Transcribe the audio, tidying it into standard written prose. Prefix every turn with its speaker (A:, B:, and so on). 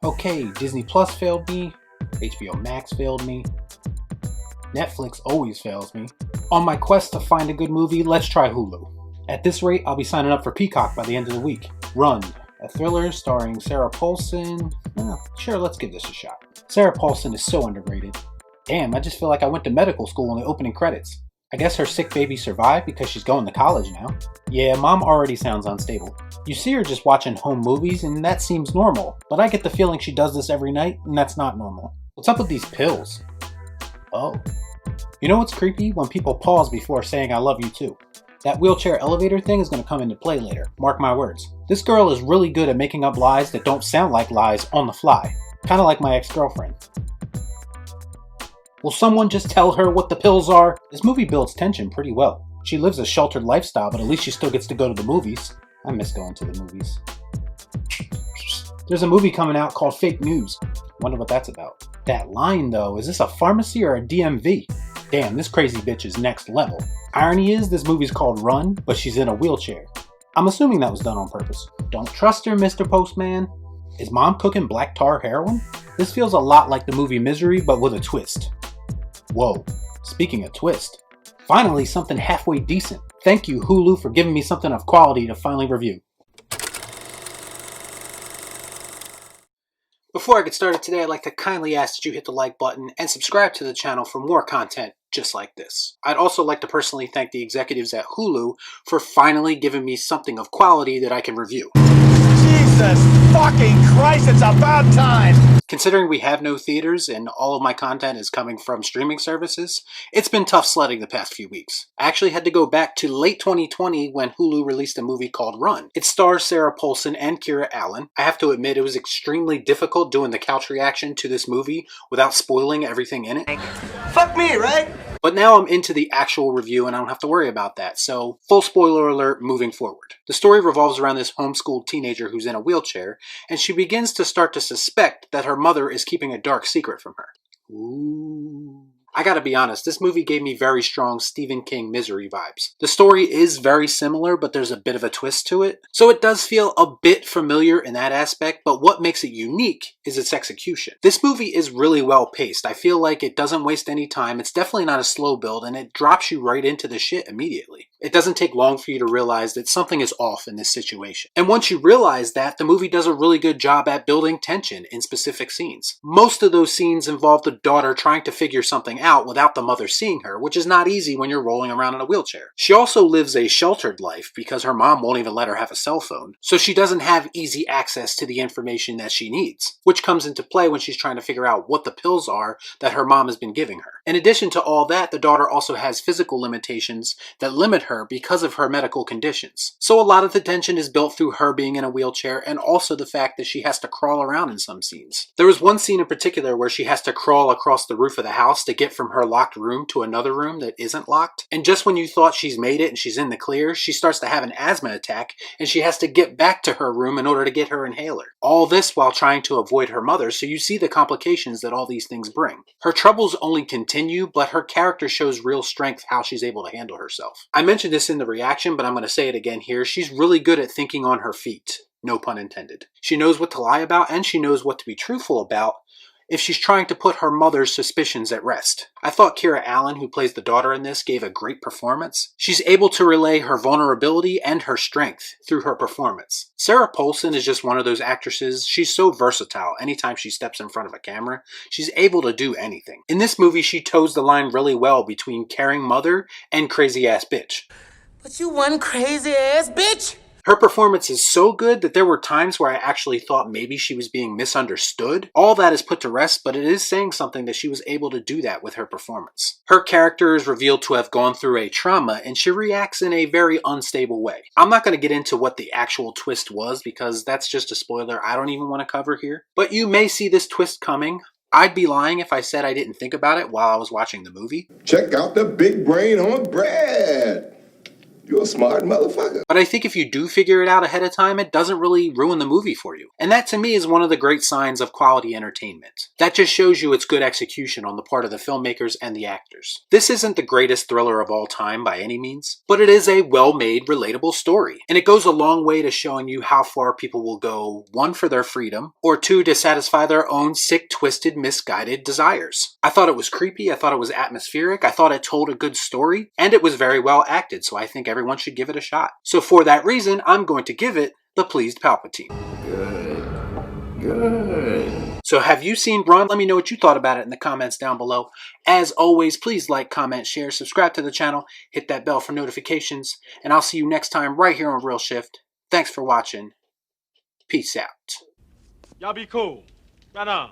A: Okay, Disney Plus failed me, HBO Max failed me, Netflix always fails me. On my quest to find a good movie, let's try Hulu. At this rate, I'll be signing up for Peacock by the end of the week. Run, a thriller starring Sarah Paulson. Sure, let's give this a shot. Sarah Paulson is so underrated. Damn, I just feel like I went to medical school in the opening credits. I guess her sick baby survived because she's going to college now. Yeah, mom already sounds unstable. You see her just watching home movies and that seems normal, but I get the feeling she does this every night and that's not normal. What's up with these pills? Oh. You know what's creepy? When people pause before saying I love you too. That wheelchair elevator thing is going to come into play later, mark my words. This girl is really good at making up lies that don't sound like lies on the fly. Kinda like my ex-girlfriend. Will someone just tell her what the pills are? This movie builds tension pretty well. She lives a sheltered lifestyle, but at least she still gets to go to the movies. I miss going to the movies. There's a movie coming out called Fake News. Wonder what that's about. That line though, is this a pharmacy or a DMV? Damn, this crazy bitch is next level. Irony is, this movie's called Run, but she's in a wheelchair. I'm assuming that was done on purpose. Don't trust her, Mr. Postman. Is mom cooking black tar heroin? This feels a lot like the movie Misery, but with a twist. Whoa, speaking of twist. Finally, something halfway decent. Thank you, Hulu, for giving me something of quality to finally review. Before I get started today, I'd like to kindly ask that you hit the like button and subscribe to the channel for more content just like this. I'd also like to personally thank the executives at Hulu for finally giving me something of quality that I can review.
B: Jesus fucking Christ, it's about time!
A: Considering we have no theaters and all of my content is coming from streaming services, it's been tough sledding the past few weeks. I actually had to go back to late 2020 when Hulu released a movie called Run. It stars Sarah Paulson and Kira Allen. I have to admit it was extremely difficult doing the couch reaction to this movie without spoiling everything in it.
B: Fuck me, right?
A: But now I'm into the actual review and I don't have to worry about that, so full spoiler alert moving forward. The story revolves around this homeschooled teenager who's in a wheelchair, and she begins to start to suspect that her mother is keeping a dark secret from her. Ooh. I gotta be honest, this movie gave me very strong Stephen King Misery vibes. The story is very similar, but there's a bit of a twist to it. So it does feel a bit familiar in that aspect, but what makes it unique is its execution. This movie is really well paced. I feel like it doesn't waste any time. It's definitely not a slow build, and it drops you right into the shit immediately. It doesn't take long for you to realize that something is off in this situation. And once you realize that, the movie does a really good job at building tension in specific scenes. Most of those scenes involve the daughter trying to figure something out without the mother seeing her, which is not easy when you're rolling around in a wheelchair. She also lives a sheltered life because her mom won't even let her have a cell phone, so she doesn't have easy access to the information that she needs, which comes into play when she's trying to figure out what the pills are that her mom has been giving her. In addition to all that, the daughter also has physical limitations that limit her because of her medical conditions. So a lot of the tension is built through her being in a wheelchair and also the fact that she has to crawl around in some scenes. There was one scene in particular where she has to crawl across the roof of the house to get from her locked room to another room that isn't locked. And just when you thought she's made it and she's in the clear, she starts to have an asthma attack and she has to get back to her room in order to get her inhaler. All this while trying to avoid her mother, so you see the complications that all these things bring. Her troubles only continue, but her character shows real strength how she's able to handle herself. I mentioned this in the reaction, but I'm going to say it again here. She's really good at thinking on her feet. No pun intended. She knows what to lie about and she knows what to be truthful about if she's trying to put her mother's suspicions at rest. I thought Kira Allen, who plays the daughter in this, gave a great performance. She's able to relay her vulnerability and her strength through her performance. Sarah Paulson is just one of those actresses. She's so versatile. Anytime she steps in front of a camera, she's able to do anything. In this movie, she toes the line really well between caring mother and crazy ass bitch.
C: But you one crazy ass bitch!
A: Her performance is so good that there were times where I actually thought maybe she was being misunderstood. All that is put to rest, but it is saying something that she was able to do that with her performance. Her character is revealed to have gone through a trauma, and she reacts in a very unstable way. I'm not going to get into what the actual twist was, because that's just a spoiler I don't even want to cover here. But you may see this twist coming. I'd be lying if I said I didn't think about it while I was watching the movie.
D: Check out the big brain on bread. You a smart motherfucker.
A: But I think if you do figure it out ahead of time, it doesn't really ruin the movie for you. And that to me is one of the great signs of quality entertainment. That just shows you it's good execution on the part of the filmmakers and the actors. This isn't the greatest thriller of all time by any means, but it is a well-made, relatable story. And it goes a long way to showing you how far people will go, one, for their freedom, or two, to satisfy their own sick, twisted, misguided desires. I thought it was creepy, I thought it was atmospheric, I thought it told a good story, and it was very well acted, so I think everyone should give it a shot. So for that reason, I'm going to give it the Pleased Palpatine.
D: Good.
A: So have you seen Run? Let me know what you thought about it in the comments down below. As always, please like, comment, share, subscribe to the channel, hit that bell for notifications, and I'll see you next time right here on Real Shift. Thanks for watching. Peace out.
B: Y'all be cool. Right on.